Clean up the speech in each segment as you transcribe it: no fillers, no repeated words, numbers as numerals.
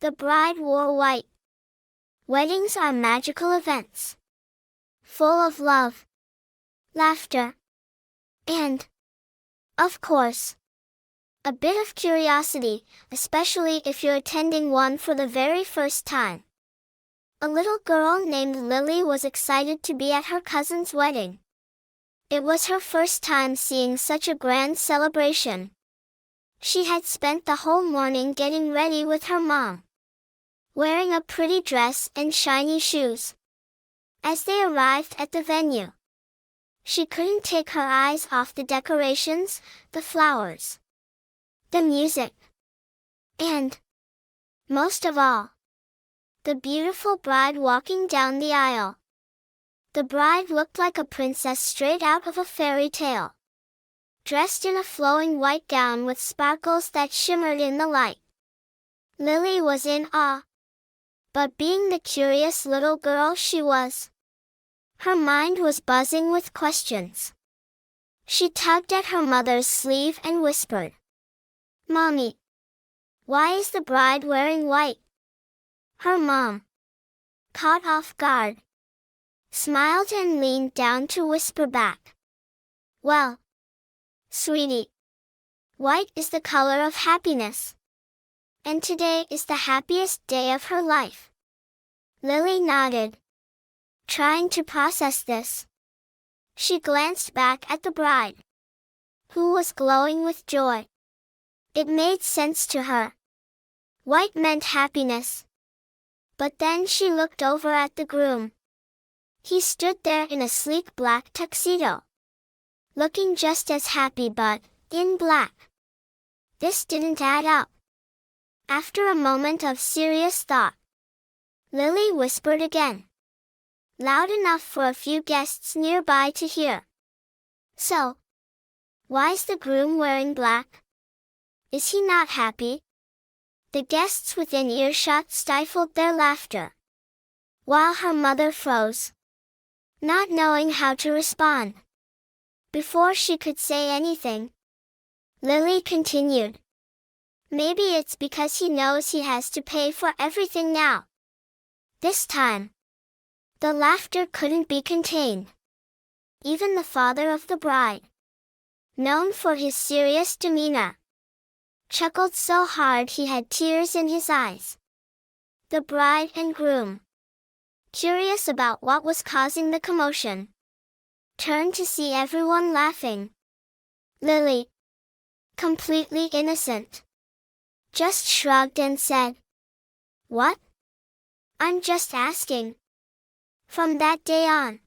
The bride wore white. Weddings are magical events, full of love, laughter, and, of course, a bit of curiosity, especially if you're attending one for the very first time. A little girl named Lily was excited to be at her cousin's wedding. It was her first time seeing such a grand celebration. She had spent the whole morning getting ready with her mom, wearing a pretty dress and shiny shoes. As they arrived at the venue, she couldn't take her eyes off the decorations, the flowers, the music, and, most of all, the beautiful bride walking down the aisle. The bride looked like a princess straight out of a fairy tale, dressed in a flowing white gown with sparkles that shimmered in the light. Lily was in awe. But being the curious little girl she was, her mind was buzzing with questions. She tugged at her mother's sleeve and whispered, "Mommy, why is the bride wearing white?" Her mom, caught off guard, smiled and leaned down to whisper back, "Well, sweetie, white is the color of happiness. And today is the happiest day of her life." Lily nodded, trying to process this. She glanced back at the bride, who was glowing with joy. It made sense to her. White meant happiness. But then she looked over at the groom. He stood there in a sleek black tuxedo, looking just as happy but in black. This didn't add up. After a moment of serious thought, Lily whispered again, loud enough for a few guests nearby to hear, "So, why's the groom wearing black? Is he not happy?" The guests within earshot stifled their laughter, while her mother froze, not knowing how to respond. Before she could say anything, Lily continued, "Maybe it's because he knows he has to pay for everything now." This time, the laughter couldn't be contained. Even the father of the bride, known for his serious demeanor, chuckled so hard he had tears in his eyes. The bride and groom, curious about what was causing the commotion, turned to see everyone laughing. Lily, completely innocent, just shrugged and said, "What? I'm just asking." From that day on,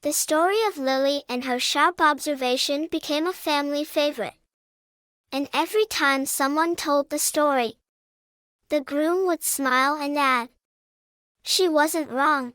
the story of Lily and her sharp observation became a family favorite. And every time someone told the story, the groom would smile and add, "She wasn't wrong."